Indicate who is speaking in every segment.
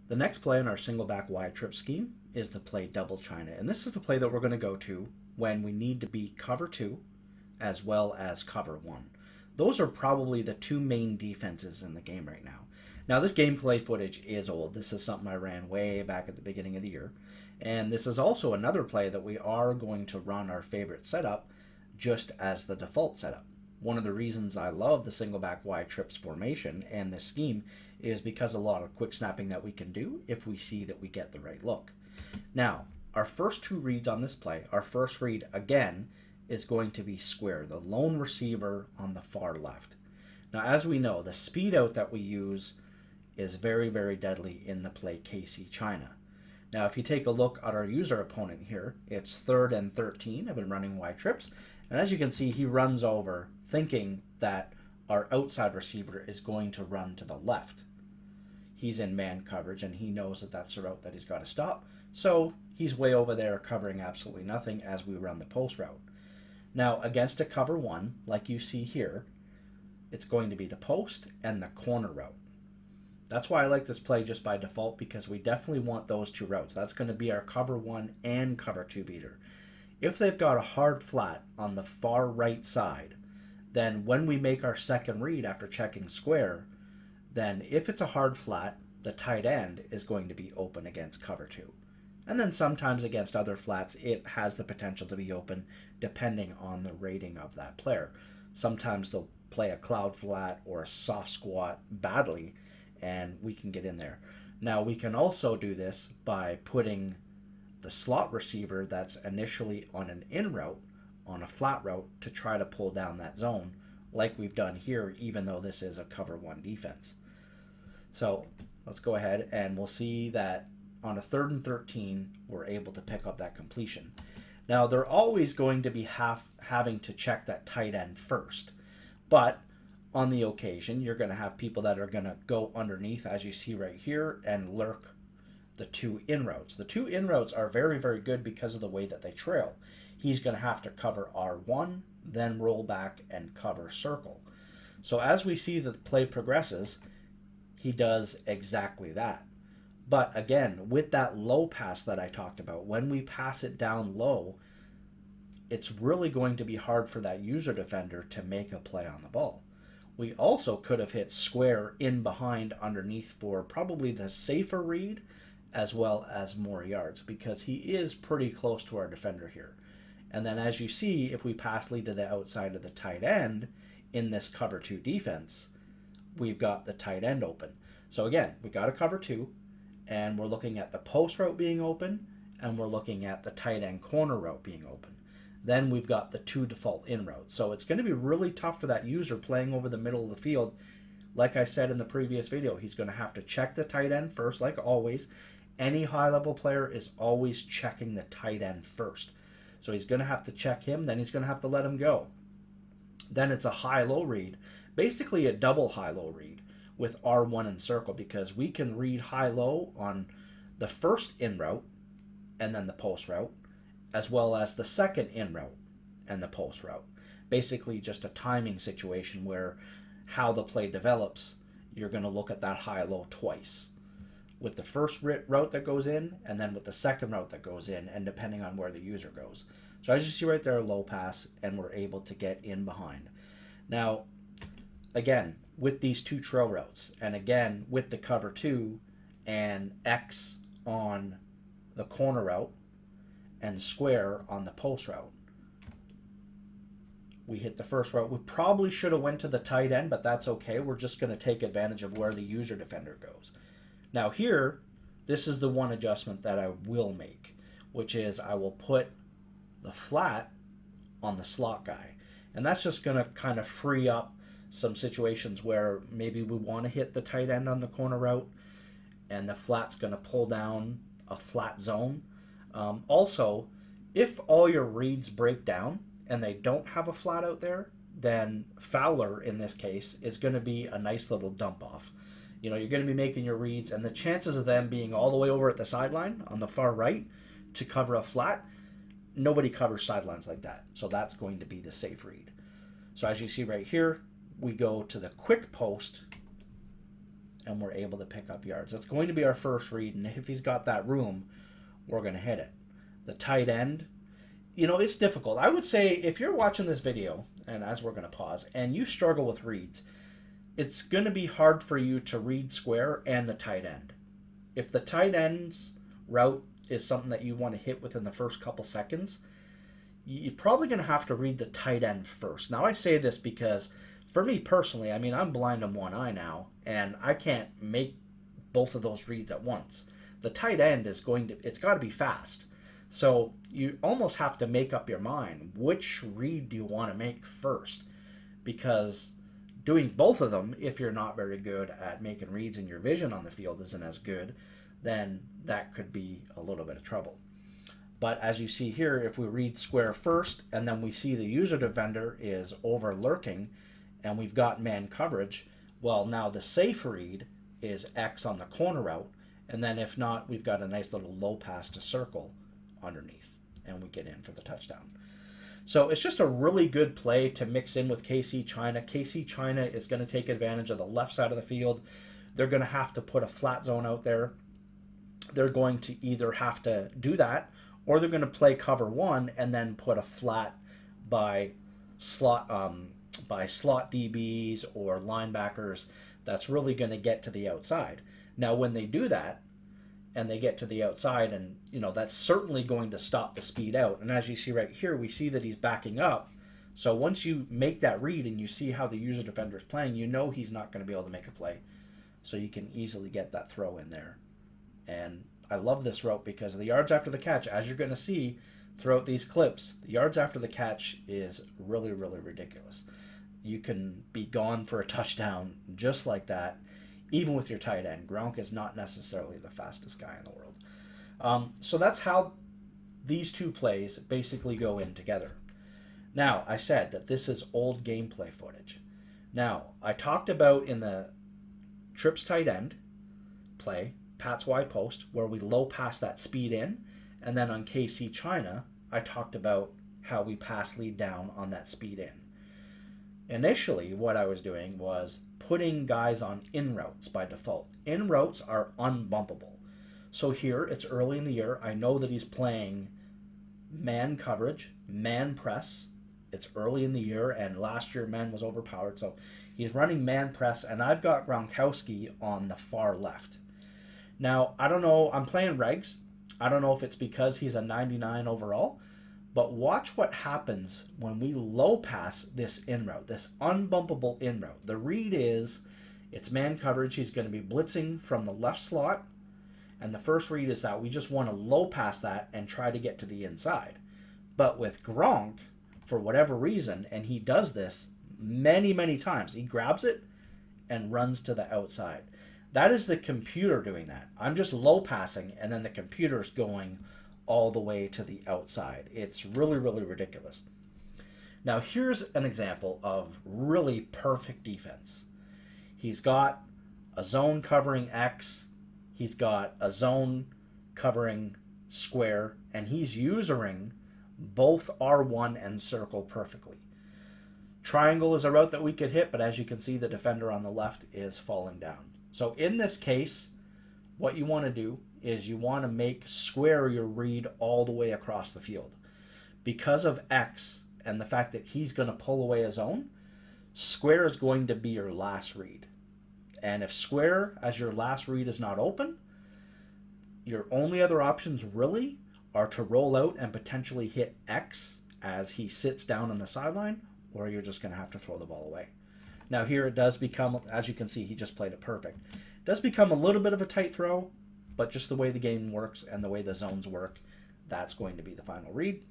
Speaker 1: The next play in our single back wide trip scheme is the play double China. And this is the play that we're going to go to when we need to beat cover 2 as well as cover 1. Those are probably the two main defenses in the game right now. Now, this gameplay footage is old. This is something I ran way back at the beginning of the year. And this is also another play that we are going to run our favorite setup just as the default setup. One of the reasons I love the single back wide trips formation and this scheme is because a lot of quick snapping that we can do if we see that we get the right look. Now, our first two reads on this play, our first read again is going to be square, the lone receiver on the far left. Now, as we know, the speed out that we use is very, very deadly in the play KC China. Now, if you take a look at our user opponent here, it's 3rd and 13. I've been running wide trips. And as you can see, he runs over thinking that our outside receiver is going to run to the left. He's in man coverage and he knows that that's the route that he's got to stop. So he's way over there covering absolutely nothing as we run the post route. Now, against a cover 1, like you see here, it's going to be the post and the corner route. That's why I like this play just by default, because we definitely want those two routes. That's going to be our cover 1 and cover 2 beater. If they've got a hard flat on the far right side, then when we make our second read after checking square, then if it's a hard flat, the tight end is going to be open against cover 2. And then sometimes against other flats, it has the potential to be open depending on the rating of that player. Sometimes they'll play a cloud flat or a soft squat badly, and we can get in there. Now, we can also do this by putting the slot receiver that's initially on an in route on a flat route to try to pull down that zone, like we've done here, even though this is a cover 1 defense. So let's go ahead and we'll see that on a 3rd and 13, we're able to pick up that completion. Now, they're always going to be having to check that tight end first, but on the occasion, you're going to have people that are going to go underneath, as you see right here, and lurk the two in routes. The two in routes are very, very good because of the way that they trail. He's going to have to cover R1, then roll back and cover circle. So as we see the play progresses, he does exactly that. But again, with that low pass that I talked about, when we pass it down low, it's really going to be hard for that user defender to make a play on the ball. We also could have hit square in behind underneath for probably the safer read as well as more yards, because he is pretty close to our defender here. And then as you see, if we pass lead to the outside of the tight end in this cover 2 defense, we've got the tight end open. So again, we got a cover 2, and we're looking at the post route being open, and we're looking at the tight end corner route being open. Then we've got the 2 default in routes. So it's going to be really tough for that user playing over the middle of the field. Like I said in the previous video, he's going to have to check the tight end first, like always. Any high-level player is always checking the tight end first. So he's going to have to check him, then he's going to have to let him go. Then it's a high-low read, basically a double high-low read with R1 and circle, because we can read high-low on the first in route and then the post route, as well as the second in route and the post route. Basically just a timing situation where how the play develops, you're going to look at that high-low twice, with the first route that goes in and then with the second route that goes in, and depending on where the user goes. So as you see right there, a low pass, and we're able to get in behind. Now, again, with these 2 trail routes, and again, with the cover 2 and X on the corner route and square on the post route, we hit the first route. We probably should have went to the tight end, but that's okay. We're just going to take advantage of where the user defender goes. Now here, this is the one adjustment that I will make, which is I will put the flat on the slot guy. And that's just going to kind of free up some situations where maybe we want to hit the tight end on the corner route and the flat's going to pull down a flat zone. Also, if all your reads break down and they don't have a flat out there, then Fowler, in this case, is going to be a nice little dump off. You know, you're going to be making your reads, and the chances of them being all the way over at the sideline on the far right to cover a flat, nobody covers sidelines like that. So that's going to be the safe read. So as you see right here, we go to the quick post and we're able to pick up yards. That's going to be our first read, and if he's got that room, we're going to hit it. The tight end, you know, it's difficult. I would say if you're watching this video, and as we're going to pause, and you struggle with reads, it's going to be hard for you to read square and the tight end. If the tight end's route is something that you want to hit within the first couple seconds, you're probably going to have to read the tight end first. Now, I say this because for me personally, I mean, I'm blind in one eye now, and I can't make both of those reads at once. The tight end is it's got to be fast. So you almost have to make up your mind, which read do you want to make first? Because doing both of them, if you're not very good at making reads and your vision on the field isn't as good, then that could be a little bit of trouble. But as you see here, if we read square first, and then we see the user defender is over lurking, and we've got man coverage, well, now the safe read is X on the corner route, and then if not, we've got a nice little low pass to circle underneath, and we get in for the touchdown. So it's just a really good play to mix in with KC China. KC China is going to take advantage of the left side of the field. They're going to have to put a flat zone out there. They're going to either have to do that, or they're going to play cover one and then put a flat by slot DBs or linebackers that's really going to get to the outside. Now, when they do that, and they get to the outside, and you know that's certainly going to stop the speed out. And as you see right here, we see that he's backing up. So once you make that read and you see how the user defender is playing, you know he's not going to be able to make a play. So you can easily get that throw in there. And I love this route because the yards after the catch, as you're going to see throughout these clips, the yards after the catch is really, really ridiculous. You can be gone for a touchdown just like that. Even with your tight end, Gronk is not necessarily the fastest guy in the world. So that's how these two plays basically go in together. Now, I said that this is old gameplay footage. Now, I talked about in the trips tight end play, Pat's Y post, where we low pass that speed in, and then on KC China, I talked about how we pass lead down on that speed in. Initially, what I was doing was putting guys on in routes by default. In routes are unbumpable. So here, it's early in the year. I know that he's playing man coverage, man press. It's early in the year, and last year man was overpowered. So he's running man press, and I've got Gronkowski on the far left. Now, I don't know. I'm playing regs. I don't know if it's because he's a 99 overall. But watch what happens when we low pass this in route, this unbumpable in route. The read is, it's man coverage. He's going to be blitzing from the left slot. And the first read is that we just want to low pass that and try to get to the inside. But with Gronk, for whatever reason, and he does this many, many times, he grabs it and runs to the outside. That is the computer doing that. I'm just low passing, and then the computer's going all the way to the outside. It's really, really ridiculous. Now, here's an example of really perfect defense. He's got a zone covering X. He's got a zone covering square, and he's using both R1 and circle perfectly. Triangle is a route that we could hit, but as you can see, the defender on the left is falling down. So in this case, what you want to do is you want to make square your read all the way across the field. Because of X and the fact that he's going to pull away a zone, square is going to be your last read. And if square as your last read is not open, your only other options really are to roll out and potentially hit X as he sits down on the sideline, or you're just going to have to throw the ball away. Now here it does become, as you can see, he just played it perfect. It does become a little bit of a tight throw, but just the way the game works and the way the zones work, that's going to be the final read.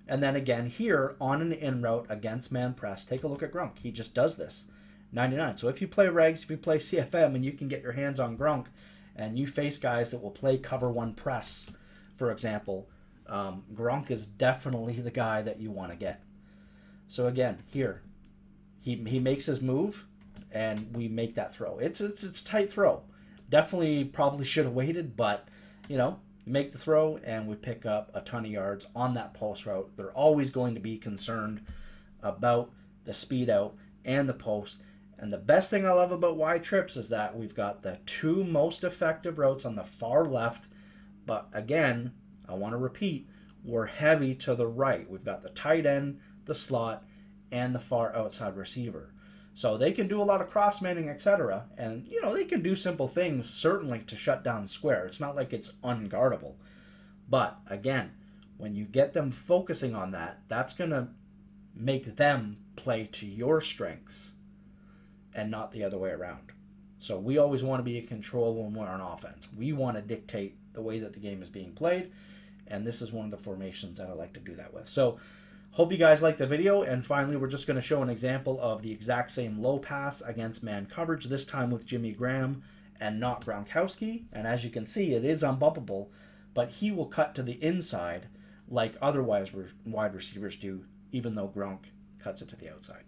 Speaker 1: And then again here on an in route against man press, take a look at Gronk. He just does this. 99. So if you play regs, if you play CFM and you can get your hands on Gronk and you face guys that will play cover one press, for example, Gronk is definitely the guy that you want to get. So again, here, he makes his move and we make that throw. It's a tight throw. Definitely probably should have waited, but, you know, you make the throw and we pick up a ton of yards on that post route. They're always going to be concerned about the speed out and the post. And the best thing I love about wide trips is that we've got the two most effective routes on the far left. But again, I want to repeat, we're heavy to the right. We've got the tight end, the slot, and the far outside receiver. So they can do a lot of cross-manning, etc. And, you know, they can do simple things, certainly, to shut down square. It's not like it's unguardable. But, again, when you get them focusing on that, that's going to make them play to your strengths and not the other way around. So we always want to be in control when we're on offense. We want to dictate the way that the game is being played, and this is one of the formations that I like to do that with. So hope you guys liked the video, and finally we're just going to show an example of the exact same low pass against man coverage, this time with Jimmy Graham and not Gronkowski. And as you can see, it is unbumpable, but he will cut to the inside like otherwise wide receivers do, even though Gronk cuts it to the outside.